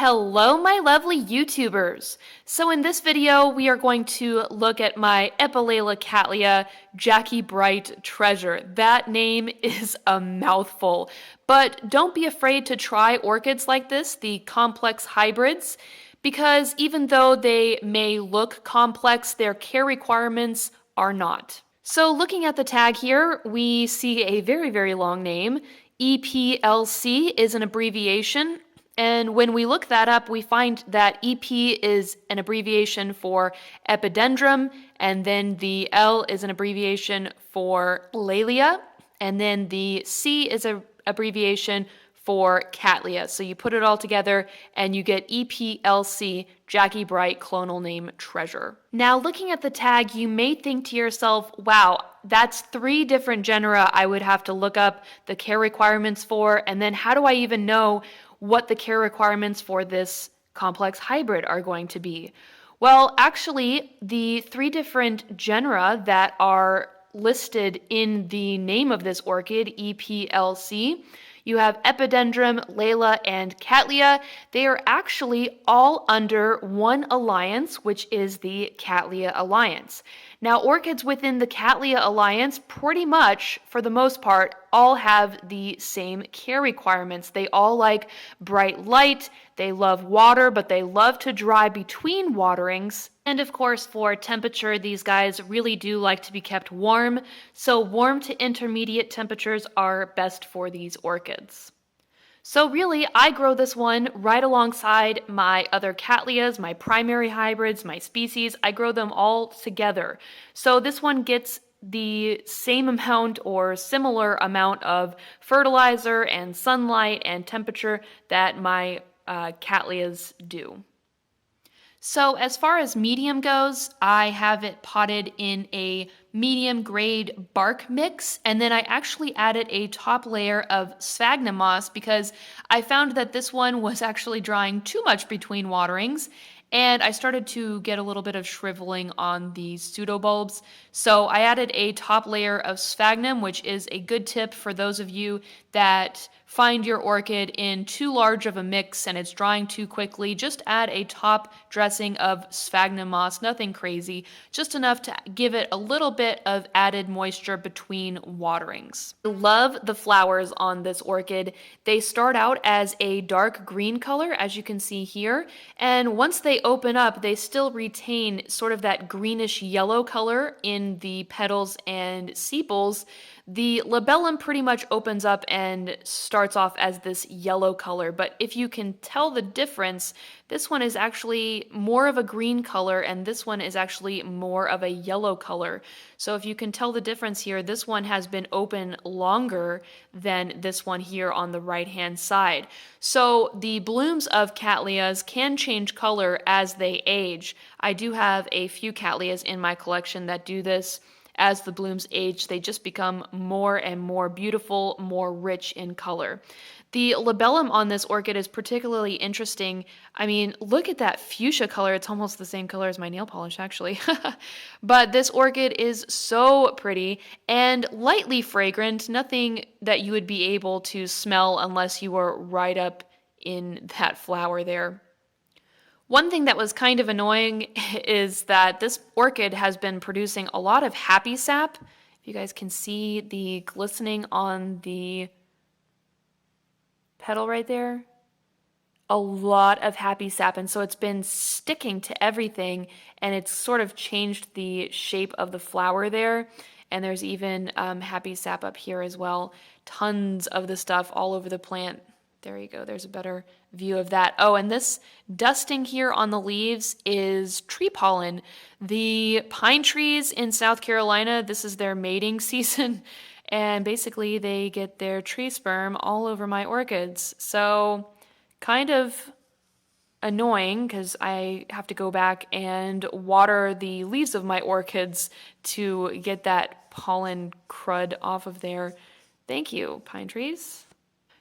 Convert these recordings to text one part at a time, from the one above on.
Hello, my lovely YouTubers. So in this video, we are going to look at my Epilala Cattleya Jackie Bright treasure. That name is a mouthful, but don't be afraid to try orchids like this, the complex hybrids, because even though they may look complex, their care requirements are not. So looking at the tag here, we see a very, very long name. EPLC is an abbreviation. And when we look that up, we find that EP is an abbreviation for epidendrum, and then the L is an abbreviation for Laelia, and then the C is an abbreviation for Cattleya. So you put it all together and you get EPLC, Jackie Bright Clonal Name Treasure. Now looking at the tag, you may think to yourself, wow, that's 3 different genera I would have to look up the care requirements for, and then how do I even know what the care requirements for this complex hybrid are going to be? Well, actually, the 3 different genera that are listed in the name of this orchid, EPLC, you have Epidendrum, Layla, and Cattleya. They are actually all under one alliance, which is the Cattleya Alliance. Now, orchids within the Cattleya Alliance, pretty much, for the most part, all have the same care requirements. They all like bright light, they love water, but they love to dry between waterings. And of course, for temperature, these guys really do like to be kept warm, so warm to intermediate temperatures are best for these orchids. So really, I grow this one right alongside my other Cattleyas, my primary hybrids, my species. I grow them all together. So this one gets the same amount or similar amount of fertilizer and sunlight and temperature that my Cattleyas do. So as far as medium goes, I have it potted in a medium grade bark mix, and then I actually added a top layer of sphagnum moss because I found that this one was actually drying too much between waterings, and I started to get a little bit of shriveling on the pseudobulbs. So I added a top layer of sphagnum, which is a good tip for those of you that find your orchid in too large of a mix and it's drying too quickly. Just add a top dressing of sphagnum moss, nothing crazy, just enough to give it a little bit of added moisture between waterings. I love the flowers on this orchid. They start out as a dark green color, as you can see here, and once they open up, they still retain sort of that greenish yellow color in the petals and sepals. The labellum pretty much opens up and starts off as this yellow color, but if you can tell the difference, this one is actually more of a green color and this one is actually more of a yellow color. So if you can tell the difference here, this one has been open longer than this one here on the right-hand side. So the blooms of Cattleyas can change color as they age. I do have a few Cattleyas in my collection that do this. As the blooms age, they just become more and more beautiful, more rich in color. The labellum on this orchid is particularly interesting. I mean, look at that fuchsia color. It's almost the same color as my nail polish, actually. But this orchid is so pretty and lightly fragrant, nothing that you would be able to smell unless you were right up in that flower there. One thing that was kind of annoying is that this orchid has been producing a lot of happy sap. If you guys can see the glistening on the petal right there, a lot of happy sap, and so it's been sticking to everything and it's sort of changed the shape of the flower there. And there's even happy sap up here as well. Tons of the stuff all over the plant. There you go, there's a better view of that. Oh, and this dusting here on the leaves is tree pollen. The pine trees in South Carolina, this is their mating season, and basically they get their tree sperm all over my orchids. So kind of annoying because I have to go back and water the leaves of my orchids to get that pollen crud off of there. Thank you, pine trees.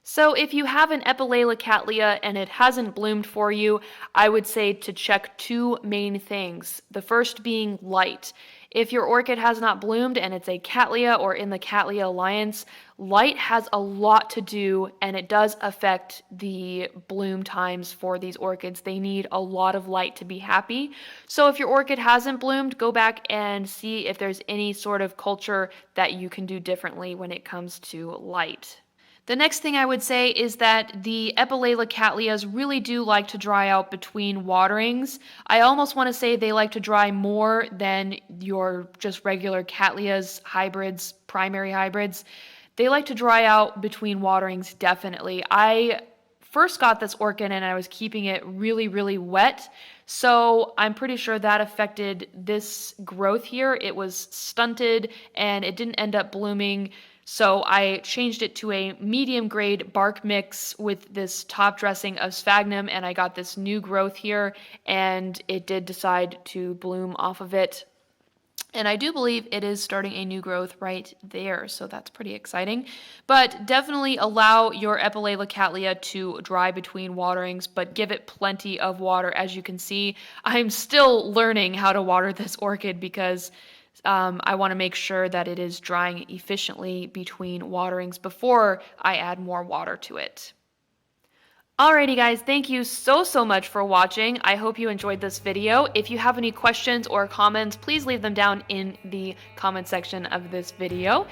So if you have an Epilala Cattleya and it hasn't bloomed for you, I would say to check 2 main things. The first being light. If your orchid has not bloomed and it's a Cattleya or in the Cattleya Alliance, light has a lot to do, and it does affect the bloom times for these orchids. They need a lot of light to be happy. So if your orchid hasn't bloomed, go back and see if there's any sort of culture that you can do differently when it comes to light. The next thing I would say is that the Epiphylla cattleyas really do like to dry out between waterings. I almost want to say they like to dry more than your just regular cattleyas, hybrids, primary hybrids. They like to dry out between waterings, definitely. I first got this orchid and I was keeping it really, really wet. So I'm pretty sure that affected this growth here. It was stunted and it didn't end up blooming. So I changed it to a medium grade bark mix with this top dressing of sphagnum, and I got this new growth here, and it did decide to bloom off of it. And I do believe it is starting a new growth right there, so that's pretty exciting. But definitely allow your Epiphylla cattleya to dry between waterings, but give it plenty of water. As you can see, I'm still learning how to water this orchid because I want to make sure that it is drying efficiently between waterings before I add more water to it. Alrighty guys, thank you so much for watching. I hope you enjoyed this video. If you have any questions or comments, please leave them down in the comment section of this video.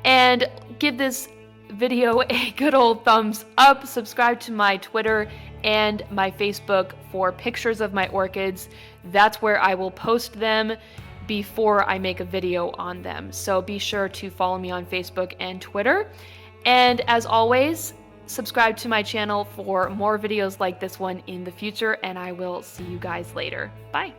And give this video a good old thumbs up. Subscribe to my Twitter and my Facebook for pictures of my orchids. That's where I will post them before I make a video on them. So be sure to follow me on Facebook and Twitter. And as always, subscribe to my channel for more videos like this one in the future, and I will see you guys later. Bye.